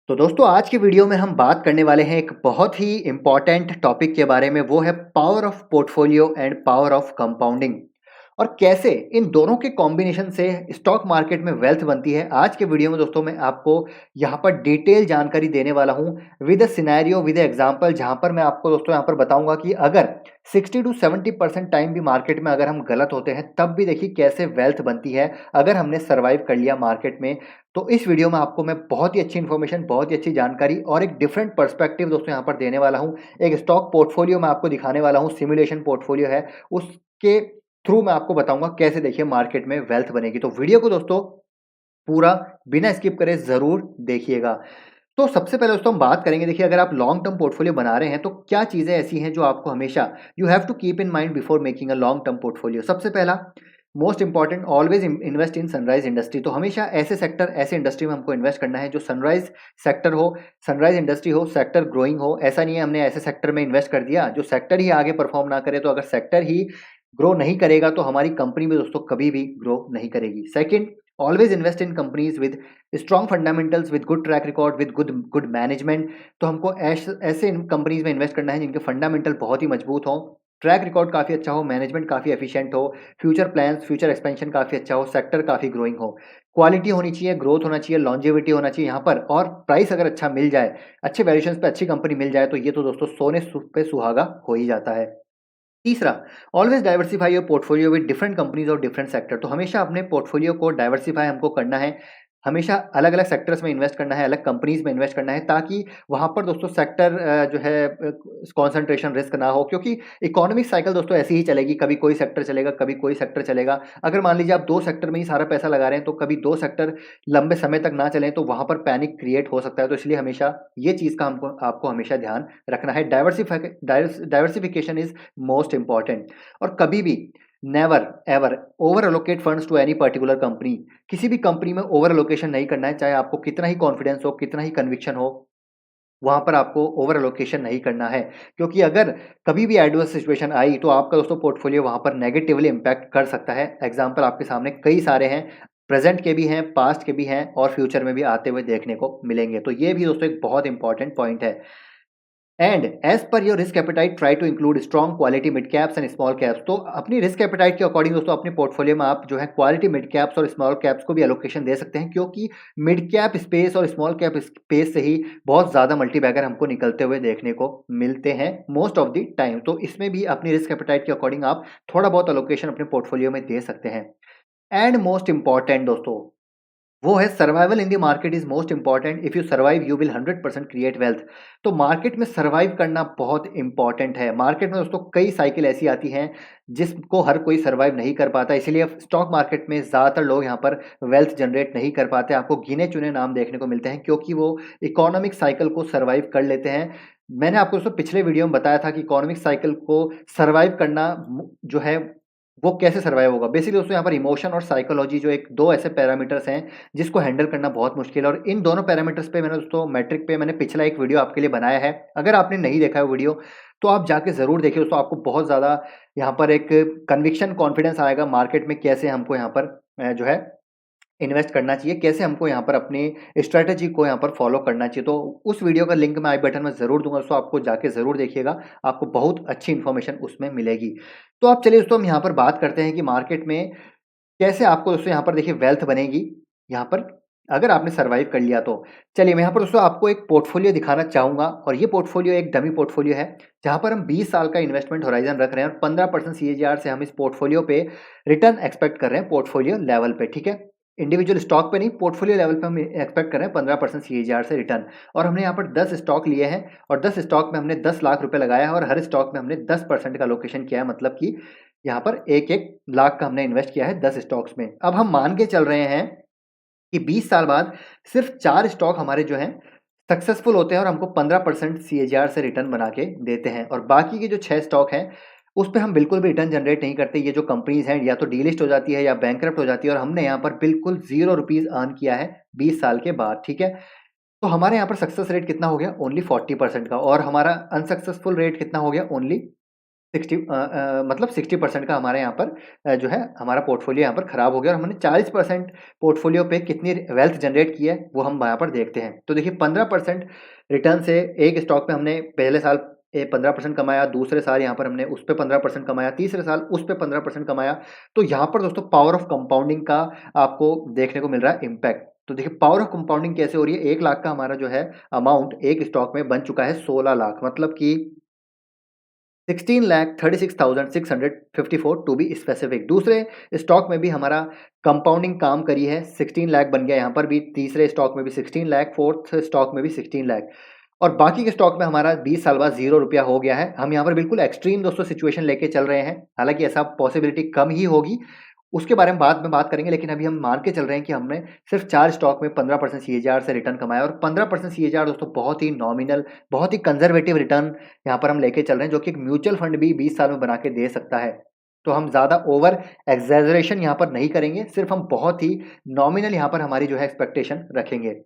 तो दोस्तों आज की वीडियो में हम बात करने वाले हैं एक बहुत ही इम्पोर्टेंट टॉपिक के बारे में। वो है power of portfolio and power of compounding और कैसे इन दोनों के कॉम्बिनेशन से स्टॉक मार्केट में वेल्थ बनती है। आज के वीडियो में दोस्तों मैं आपको यहाँ पर डिटेल जानकारी देने वाला हूँ with a scenario with example, जहाँ पर मैं आपको दोस्तों यहाँ पर बताऊंगा कि अगर 60 टू 70% टाइम भी मार्केट में अगर हम गलत होते हैं तब भी देखिए कैसे वेल्थ बनती है अगर हमने सर्वाइव कर लिया मार्केट में। तो इस वीडियो में आपको मैं बहुत ही अच्छी इन्फॉर्मेशन, बहुत ही अच्छी जानकारी और एक डिफरेंट पर्सपेक्टिव दोस्तों यहाँ पर देने वाला हूँ। एक स्टॉक पोर्टफोलियो मैं आपको दिखाने वाला हूँ, सिमुलेशन पोर्टफोलियो है, उसके थ्रू मैं आपको बताऊंगा कैसे देखिए मार्केट में वेल्थ बनेगी। तो वीडियो को दोस्तों पूरा बिना स्किप करे ज़रूर देखिएगा। तो सबसे पहले दोस्तों हम बात करेंगे, देखिए अगर आप लॉन्ग टर्म पोर्टफोलियो बना रहे हैं तो क्या चीज़ें ऐसी हैं जो आपको हमेशा you have to keep in mind before making a long term portfolio. सबसे पहला most important, always invest in sunrise industry. तो हमेशा ऐसे सेक्टर, ऐसे इंडस्ट्री में हमको इन्वेस्ट करना है जो सनराइज सेक्टर हो, सनराइज इंडस्ट्री हो, सेक्टर ग्रोइंग हो। ऐसा नहीं है हमने ऐसे सेक्टर में इन्वेस्ट कर दिया जो सेक्टर ही आगे परफॉर्म ना करे। तो अगर सेक्टर ही ग्रो नहीं करेगा तो हमारी कंपनी भी दोस्तों कभी भी ग्रो नहीं करेगी। Second, always invest in companies with strong fundamentals, with good track record, with good good management. तो हमको ऐसे कंपनीज में इन्वेस्ट करना है जिनके फंडामेंटल बहुत ही मजबूत हो, ट्रैक रिकॉर्ड काफ़ी अच्छा हो, मैनेजमेंट काफ़ी एफिशिएंट हो, फ्यूचर प्लान्स, फ्यूचर एक्सपेंशन काफ़ी अच्छा हो, सेक्टर काफ़ी ग्रोइंग हो, क्वालिटी होनी चाहिए, ग्रोथ होना चाहिए, लॉन्जेविटी होना चाहिए यहाँ पर, और प्राइस अगर अच्छा मिल जाए, अच्छे वैल्यूएशन पे अच्छी कंपनी मिल जाए तो ये तो दोस्तों सोने पे सुहागा हो ही जाता है। तीसरा, always diversify your portfolio with different companies और डिफरेंट सेक्टर। तो हमेशा अपने पोर्टफोलियो को डाइवर्सिफाई हमको करना है, हमेशा अलग अलग सेक्टर्स में इन्वेस्ट करना है, अलग कंपनीज में इन्वेस्ट करना है, ताकि वहां पर दोस्तों सेक्टर जो है कॉन्सेंट्रेशन रिस्क ना हो। क्योंकि इकोनॉमिक साइकिल दोस्तों ऐसी ही चलेगी, कभी कोई सेक्टर चलेगा, कभी कोई सेक्टर चलेगा। अगर मान लीजिए आप दो सेक्टर में ही सारा पैसा लगा रहे हैं तो कभी दो सेक्टर लंबे समय तक ना चलें तो वहां पर पैनिक क्रिएट हो सकता है। तो इसलिए हमेशा ये चीज का हमको आपको हमेशा ध्यान रखना है। Diversification is most important. और कभी भी never ever over allocate funds to any particular company. किसी भी कंपनी में ओवर अलोकेशन नहीं करना है, चाहे आपको कितना ही कॉन्फिडेंस हो, कितना ही कन्विक्शन हो, वहां पर आपको ओवर अलोकेशन नहीं करना है। क्योंकि अगर कभी भी एडवर्स सिचुएशन आई तो आपका दोस्तों पोर्टफोलियो वहां पर नेगेटिवली इंपैक्ट कर सकता है। एग्जाम्पल आपके सामने कई सारे हैं, प्रेजेंट के भी हैं, पास्ट के भी हैं और फ्यूचर में भी आते हुए देखने को मिलेंगे। तो ये भी दोस्तों एक बहुत इंपॉर्टेंट पॉइंट है। And as per your risk appetite try to include strong quality mid caps and small caps. तो अपनी रिस्क एपेटाइट के अकॉर्डिंग दोस्तों अपने पोर्टफोलियो में आप जो है क्वालिटी मिड कैप्स और स्मॉल कैप्स को भी एलोकेशन दे सकते हैं। क्योंकि मिड कैप स्पेस और स्मॉल कैप स्पेस से ही बहुत ज़्यादा मल्टीबैगर हमको निकलते हुए देखने को मिलते हैं मोस्ट ऑफ द टाइम। तो इसमें भी अपनी रिस्क एपेटाइट के अकॉर्डिंग आप थोड़ा बहुत एलोकेशन अपने पोर्टफोलियो में दे सकते हैं। एंड मोस्ट इंपॉर्टेंट दोस्तों वो है survival in the market is most important. If you survive you will 100% create wealth. तो मार्केट में सर्वाइव करना बहुत इंपॉर्टेंट है। मार्केट में दोस्तों कई साइकिल ऐसी आती हैं जिसको हर कोई सर्वाइव नहीं कर पाता, इसीलिए स्टॉक मार्केट में ज़्यादातर लोग यहाँ पर वेल्थ जनरेट नहीं कर पाते। आपको गिने चुने नाम देखने को मिलते हैं क्योंकि वो इकोनॉमिक साइकिल को सर्वाइव कर लेते हैं। मैंने आपको दोस्तों पिछले वीडियो में बताया था कि इकोनॉमिक साइकिल को सर्वाइव करना जो है वो कैसे सर्वाइव होगा। बेसिकली दोस्तों यहाँ पर इमोशन और साइकोलॉजी जो एक दो ऐसे पैरामीटर्स हैं जिसको हैंडल करना बहुत मुश्किल है। और इन दोनों पैरामीटर्स पे मैंने दोस्तों मैट्रिक पे मैंने पिछला एक वीडियो आपके लिए बनाया है। अगर आपने नहीं देखा है वो वीडियो तो आप जाके ज़रूर देखिए दोस्तों। आपको बहुत ज़्यादा यहाँ पर एक कन्विक्शन, कॉन्फिडेंस आएगा मार्केट में कैसे हमको यहाँ पर जो है इन्वेस्ट करना चाहिए, कैसे हमको यहाँ पर अपनी स्ट्रैटेजी को यहाँ पर फॉलो करना चाहिए। तो उस वीडियो का लिंक मैं आई बटन में ज़रूर दूंगा दोस्तों, आपको जाके ज़रूर देखिएगा, आपको बहुत अच्छी इन्फॉर्मेशन उसमें मिलेगी। तो आप चलिए दोस्तों हम यहाँ पर बात करते हैं कि मार्केट में कैसे आपको दोस्तों यहाँ पर देखिए वेल्थ बनेगी यहाँ पर अगर आपने सर्वाइव कर लिया तो। चलिए मैं यहाँ पर दोस्तों आपको एक पोर्टफोलियो दिखाना चाहूँगा और ये पोर्टफोलियो एक डमी पोर्टफोलियो है जहाँ पर हम 20 साल का इन्वेस्टमेंट होराइजन रख रहे हैं और 15% सीएजीआर से हम इस पोर्टफोलियो पे रिटर्न एक्सपेक्ट कर रहे हैं पोर्टफोलियो लेवल पे, ठीक है। इंडिविजुअल स्टॉक पे नहीं, पोर्टफोलियो लेवल पे हम एक्सपेक्ट कर रहे हैं 15% सीएजीआर से रिटर्न। और हमने यहाँ पर 10 स्टॉक लिए हैं और 10 स्टॉक में हमने 10 लाख रुपए लगाया है और हर स्टॉक में हमने 10% का लोकेशन किया है। मतलब कि यहाँ पर एक एक लाख का हमने इन्वेस्ट किया है 10 स्टॉक्स में। अब हम मान के चल रहे हैं कि 20 साल बाद सिर्फ 4 स्टॉक हमारे जो हैं सक्सेसफुल होते हैं और हमको 15% सीएजीआर से रिटर्न बना के देते हैं। और बाकी के जो 6 स्टॉक हैं उस पे हम बिल्कुल भी रिटर्न जनरेट नहीं करते। ये जो कंपनीज हैं या तो डीलिस्ट हो जाती है या बैंकरप्ट हो जाती है और हमने यहाँ पर बिल्कुल 0 रुपीज़ अर्न किया है 20 साल के बाद, ठीक है। तो हमारे यहाँ पर सक्सेस रेट कितना हो गया? ओनली 40% का। और हमारा अनसक्सेसफुल रेट कितना हो गया? ओनली मतलब 60% का हमारे यहाँ पर जो है हमारा पोर्टफोलियो यहाँ पर खराब हो गया और हमने 40% पोर्टफोलियो पे कितनी वेल्थ जनरेट की है वो हम यहाँ पर देखते हैं। तो देखिए 15% रिटर्न से एक स्टॉक में हमने पहले साल 15% कमाया, दूसरे साल यहाँ पर हमने उस पे 15% कमाया, तीसरे साल उस पे 15% कमाया। तो यहाँ पर दोस्तों पावर ऑफ कंपाउंडिंग का आपको देखने को मिल रहा है इम्पैक्ट। तो देखिए पावर ऑफ कंपाउंडिंग कैसे हो रही है, 1 लाख का हमारा जो है अमाउंट एक स्टॉक में बन चुका है 16 लाख, मतलब कि 16,36,654 टू बी स्पेसिफिक। दूसरे स्टॉक में भी हमारा कंपाउंडिंग काम करी है, 16 लाख बन गया यहाँ पर भी, तीसरे स्टॉक में भी 16 लाख, फोर्थ स्टॉक में भी 16 लाख और बाकी के स्टॉक में हमारा 20 साल बाद 0 रुपया हो गया है। हम यहाँ पर बिल्कुल एक्सट्रीम दोस्तों सिचुएशन लेके चल रहे हैं, हालांकि ऐसा पॉसिबिलिटी कम ही होगी, उसके बारे में बाद में बात करेंगे। लेकिन अभी हम मान के चल रहे हैं कि हमने सिर्फ 4 स्टॉक में 15% सीएजीआर से रिटर्न कमाया और 15% सीएजीआर दोस्तों बहुत ही नॉमिनल, बहुत ही कंजर्वेटिव रिटर्न यहाँ पर हम लेके चल रहे हैं, जो कि एक म्यूचुअल फंड भी 20 साल में बना के दे सकता है। तो हम ज़्यादा ओवर एग्जैजरेशन यहाँ पर नहीं करेंगे, सिर्फ हम बहुत ही नॉमिनल यहाँ पर हमारी जो है एक्सपेक्टेशन रखेंगे।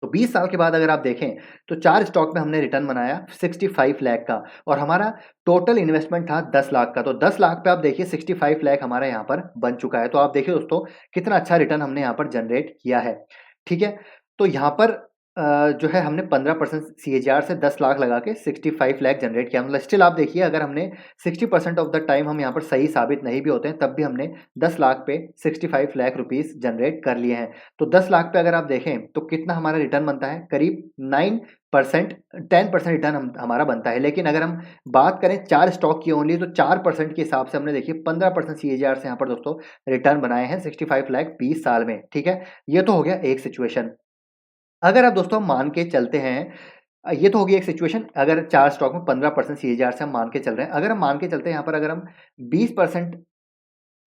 तो 20 साल के बाद अगर आप देखें तो 4 स्टॉक में हमने रिटर्न बनाया 65 लाख का और हमारा टोटल इन्वेस्टमेंट था 10 लाख का। तो 10 लाख पे आप देखिए 65 लाख हमारा यहाँ पर बन चुका है। तो आप देखिए दोस्तों कितना अच्छा रिटर्न हमने यहाँ पर जनरेट किया है। ठीक है, तो यहाँ पर जो है हमने 15% सीएजीआर से 10 लाख लगा के 65 लाख जनरेट किया। मतलब स्टिल आप देखिए अगर हमने 60% ऑफ द टाइम हम यहाँ पर सही साबित नहीं भी होते हैं तब भी हमने 10 लाख पे 65 लाख रुपीस जनरेट कर लिए हैं। तो 10 लाख पे अगर आप देखें तो कितना हमारा रिटर्न बनता है, करीब 9%, 10% रिटर्न हमारा बनता है। लेकिन अगर हम बात करें 4 स्टॉक की ओनली तो 4% के हिसाब से हमने देखिए 15% सीएजीआर से यहाँ पर दोस्तों रिटर्न बनाए हैं 65 लाख 20 साल में। ठीक है, ये तो हो गया एक सिचुएशन। अगर आप दोस्तों मान के चलते हैं, ये तो होगी एक सिचुएशन, अगर 4 स्टॉक में 15% सीएजीआर से हम मान के चल रहे हैं। अगर हम मान के चलते हैं यहाँ पर अगर हम 20%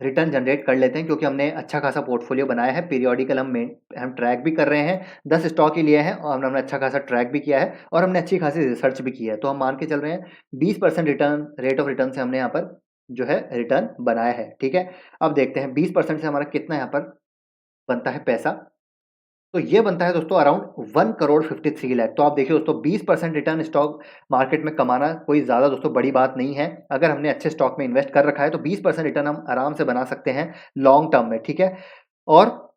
रिटर्न जनरेट कर लेते हैं, क्योंकि हमने अच्छा खासा पोर्टफोलियो बनाया है, पीरियोडिकल हम ट्रैक भी कर रहे हैं, 10 स्टॉक ही लिए हैं और हमने अच्छा खासा ट्रैक भी किया है और हमने अच्छी खासी रिसर्च भी की है। तो हम मान के चल रहे हैं 20% रिटर्न, रेट ऑफ रिटर्न से हमने यहाँ पर जो है रिटर्न बनाया है। ठीक है, अब देखते हैं 20% से हमारा कितना यहाँ पर बनता है पैसा। तो ये बनता है दोस्तों अराउंड 1 करोड़ 53 लाख। तो आप देखिए दोस्तों 20% रिटर्न स्टॉक मार्केट में कमाना कोई ज़्यादा दोस्तों बड़ी बात नहीं है। अगर हमने अच्छे स्टॉक में इन्वेस्ट कर रखा है तो 20% रिटर्न हम आराम से बना सकते हैं लॉन्ग टर्म में। ठीक है, और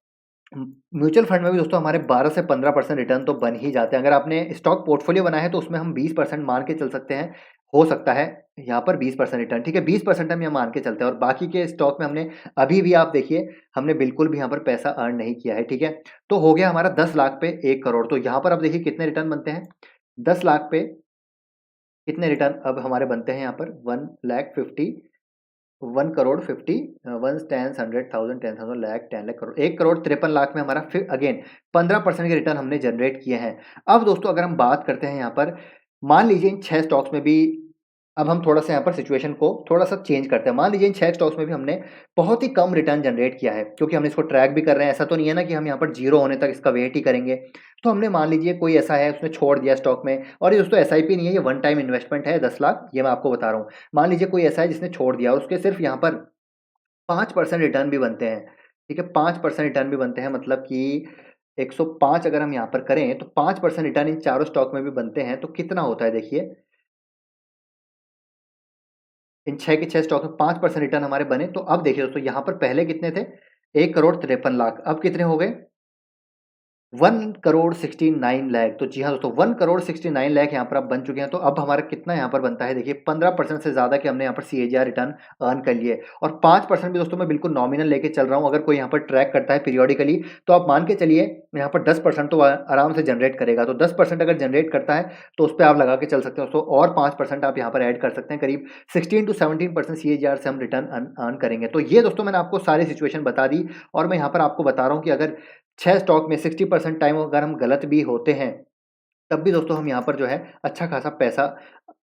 म्यूचुअल फंड में भी दोस्तों हमारे 12 से 15% रिटर्न तो बन ही जाते हैं। अगर आपने स्टॉक पोर्टफोलियो बनाया है तो उसमें हम 20% मान के चल सकते हैं, हो सकता है यहाँ पर 20% रिटर्न। ठीक है, 20% हम यहाँ मान के चलते हैं और बाकी के स्टॉक में हमने अभी भी आप देखिए हमने बिल्कुल भी यहाँ पर पैसा अर्न नहीं किया है। ठीक है, तो हो गया हमारा 10 लाख पे 1 करोड़। तो यहाँ पर अब देखिए कितने रिटर्न बनते हैं, 10 लाख पे कितने रिटर्न अब हमारे बनते हैं यहाँ पर 1 लाख 50, 1 करोड़ 50, वन टेंस 100,000 10,000 लाख 10 लाख करोड़, 1 करोड़ 53 लाख में हमारा फिर अगेन 15% के रिटर्न हमने जनरेट किए हैं। अब दोस्तों अगर हम बात करते हैं यहाँ पर, मान लीजिए इन 6 स्टॉक्स में भी, अब हम थोड़ा-सा यहाँ पर सिचुएशन को थोड़ा-सा चेंज करते हैं। मान लीजिए इन 6 स्टॉक्स में भी हमने बहुत ही कम रिटर्न जनरेट किया है, क्योंकि हम इसको ट्रैक भी कर रहे हैं। ऐसा तो नहीं है ना कि हम यहाँ पर 0 होने तक इसका वेट ही करेंगे। तो हमने मान लीजिए कोई ऐसा है उसने छोड़ दिया स्टॉक में, और ये दोस्तों एसआईपी नहीं है, ये वन टाइम इन्वेस्टमेंट है 10 लाख, ये मैं आपको बता रहा हूँ। मान लीजिए कोई ऐसा है जिसने छोड़ दिया और उसके सिर्फ यहाँ पर 5% रिटर्न भी बनते हैं। ठीक है, 5% रिटर्न भी बनते हैं, मतलब कि 105 अगर हम यहाँ पर करें तो 5% रिटर्न इन चारों स्टॉक में भी बनते हैं, तो कितना होता है देखिए, इन 6 के 6 स्टॉक में 5% रिटर्न हमारे बने। तो अब देखिए दोस्तों यहाँ पर पहले कितने थे, 1 करोड़ 53 लाख, अब कितने हो गए 1 करोड़ 69 लाख। तो जी हाँ दोस्तों 1 करोड़ 69 लाख यहाँ पर अब बन चुके हैं। तो अब हमारा कितना यहाँ पर बनता है देखिए, 15% से ज़्यादा के हमने यहाँ पर सीएजीआर रिटर्न अर्न कर लिए और 5% भी दोस्तों मैं बिल्कुल नॉमिनल लेके चल रहा हूँ। अगर कोई यहाँ पर ट्रैक करता है पीरियोडिकली तो आप मान के चलिए यहाँ पर 10% तो आराम से जनरेट करेगा। तो 10% अगर जनरेट करता है तो उस पर आप लगा के चल सकते हो दोस्तों, और 5% आप यहाँ पर ऐड कर सकते हैं, करीब 16 to 17% सीएजीआर से हम रिटर्न अर्न करेंगे। तो ये दोस्तों मैंने आपको सारी सिचुएशन बता दी और मैं यहाँ पर आपको बता रहा हूँ कि अगर 6 स्टॉक में 60% टाइम अगर हम गलत भी होते हैं, तब भी दोस्तों हम यहाँ पर जो है अच्छा खासा पैसा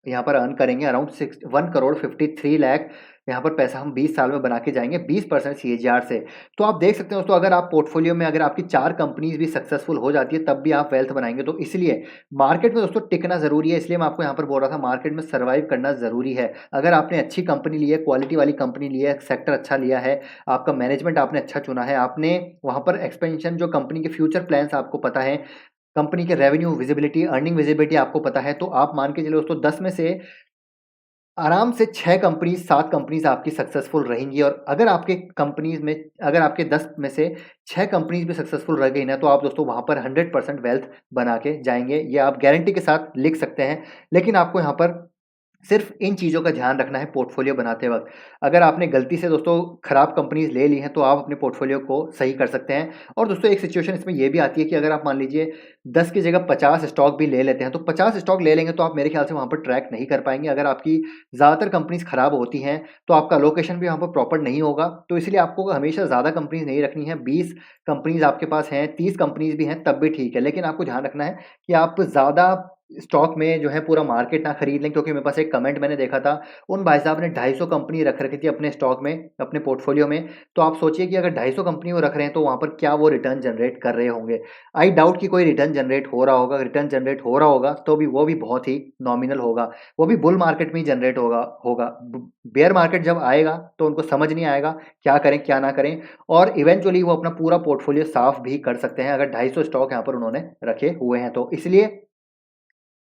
यहाँ पर अर्न करेंगे। अराउंड 1 करोड़ 53 लाख यहाँ पर पैसा हम 20 साल में बना के जाएँगे 20% सीएजीआर से। तो आप देख सकते हैं दोस्तों, अगर आप पोर्टफोलियो में अगर आपकी 4 कंपनीज़ भी सक्सेसफुल हो जाती है तब भी आप वेल्थ बनाएँगे। तो इसलिए मार्केट में दोस्तों टिकना ज़रूरी है, इसलिए मैं आपको यहाँ पर बोल रहा था मार्केट में सर्वाइव करना ज़रूरी है। अगर आपने अच्छी कंपनी ली है, क्वालिटी वाली कंपनी ली है, सेक्टर अच्छा लिया है, आपका मैनेजमेंट आपने अच्छा चुना है, आपने वहाँ पर एक्सपेंशन जो कंपनी के फ्यूचर प्लान्स आपको पता है, कंपनी के रेवेन्यू विजिबिलिटी, अर्निंग विजिबिलिटी आपको पता है, तो आप मान के चलिए दोस्तों 10 में से आराम से 6 कंपनीज़ 7 कंपनीज़ आपकी सक्सेसफुल रहेंगी और अगर आपके 10 में से 6 कंपनीज़ भी सक्सेसफुल रह गई ना, तो आप दोस्तों वहाँ पर 100% वेल्थ बना के जाएँगे। ये आप गारंटी के साथ लिख सकते हैं। लेकिन आपको यहाँ पर सिर्फ़ इन चीज़ों का ध्यान रखना है पोर्टफ़ोलियो बनाते वक़्त। अगर आपने गलती से दोस्तों खराब कंपनीज़ ले ली हैं, तो आप अपने पोर्टफ़ोलियो को सही कर सकते हैं। और दोस्तों एक सिचुएशन इसमें ये भी आती है कि अगर आप मान लीजिए 10 की जगह 50 स्टॉक भी ले लेते हैं, तो 50 स्टॉक ले लेंगे तो आप मेरे ख़्याल से वहाँ पर ट्रैक नहीं कर पाएँगे। अगर आपकी ज़्यादातर कंपनीज़ खराब होती हैं, तो आपका लोकेशन भी वहाँ पर प्रॉपर नहीं होगा। तो इसलिए आपको हमेशा ज़्यादा कंपनीज़ नहीं रखनी है। 20 कंपनीज़ आपके पास हैं, 30 कंपनीज़ भी हैं, तब भी ठीक है। लेकिन आपको ध्यान रखना है कि आप ज़्यादा स्टॉक में जो है पूरा मार्केट ना खरीद लें, क्योंकि मेरे पास एक कमेंट मैंने देखा था, उन भाई साहब ने 250 कंपनी रख रखी थी अपने स्टॉक में, अपने पोर्टफोलियो में। तो आप सोचिए कि अगर 250 कंपनी वो रख रहे हैं, तो वहाँ पर क्या वो रिटर्न जनरेट कर रहे होंगे? आई डाउट कि कोई रिटर्न जनरेट हो रहा होगा। रिटर्न जनरेट हो रहा होगा, तो भी वो भी बहुत ही नॉमिनल होगा। वो भी बुल मार्केट में ही जनरेट होगा। बेयर मार्केट जब आएगा, तो उनको समझ नहीं आएगा, क्या करें, क्या ना करें, और इवेंचुअली वो अपना पूरा पोर्टफोलियो साफ भी कर सकते हैं, अगर 250 स्टॉक यहाँ पर उन्होंने रखे हुए हैं तो। इसलिए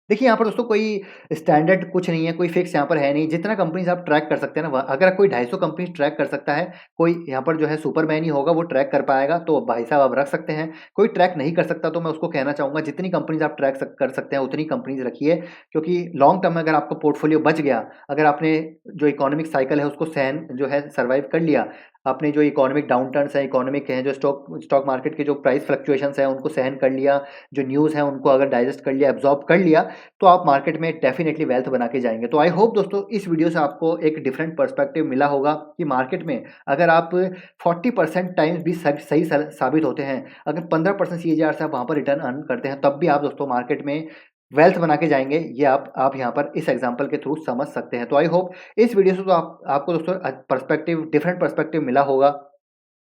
देखिए, यहाँ पर दोस्तों कोई स्टैंडर्ड कुछ नहीं है, कोई फिक्स यहाँ पर है नहीं। जितना कंपनीज़ आप ट्रैक कर सकते हैं ना, व अगर कोई 250 कंपनीज़ ट्रैक कर सकता है, कोई यहाँ पर जो है सुपरमैन ही होगा, वो ट्रैक कर पाएगा, तो भाई साहब आप रख सकते हैं। कोई ट्रैक नहीं कर सकता, तो मैं उसको कहना चाहूँगा जितनी कंपनीज़ आप ट्रैक कर सकते हैं, उतनी कंपनीज़ रखिए। क्योंकि लॉन्ग टर्म में अगर आपका पोर्टफोलियो बच गया, अगर आपने जो इकोनॉमिक साइकिल है, उसको सहन जो है सर्वाइव कर लिया, आपने जो इकोनॉमिक डाउनटर्न्स हैं, इकोनॉमिक हैं, जो स्टॉक मार्केट के जो प्राइस फ्लक्चुएशंस हैं, उनको सहन कर लिया, जो न्यूज़ है, उनको अगर डाइजेस्ट कर लिया, एब्ज़ॉर्ब कर लिया, तो आप मार्केट में डेफिनिटली वेल्थ बना के जाएँगे। तो आई होप दोस्तों इस वीडियो से आपको एक डिफरेंट पर्सपेक्टिव मिला होगा कि मार्केट में अगर आप 40% टाइम्स भी सही साबित होते हैं, अगर 15% सीएजीआर से आप वहाँ पर रिटर्न अर्न करते हैं, तब भी आप दोस्तों मार्केट में वेल्थ बना के जाएँगे। ये आप यहाँ पर इस एग्ज़ाम्पल के थ्रू समझ सकते हैं। तो आई होप इस वीडियो से तो आपको दोस्तों डिफरेंट पर्सपेक्टिव मिला होगा।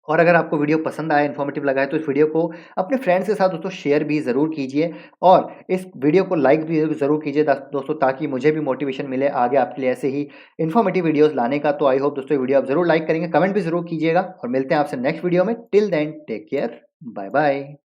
और अगर आपको वीडियो पसंद आया, इन्फॉर्मेटिव लगा है, तो इस वीडियो को अपने फ्रेंड्स के साथ दोस्तों शेयर भी ज़रूर कीजिए और इस वीडियो को लाइक भी ज़रूर कीजिए दोस्तों, ताकि मुझे भी मोटिवेशन मिले आगे आपके लिए ऐसे ही इन्फॉर्मेटिव वीडियोज़ लाने का। तो आई होप दोस्तों ये वीडियो आप ज़रूर लाइक करेंगे, कमेंट भी ज़रूर कीजिएगा और मिलते हैं आपसे नेक्स्ट वीडियो में। Till then take care, bye bye.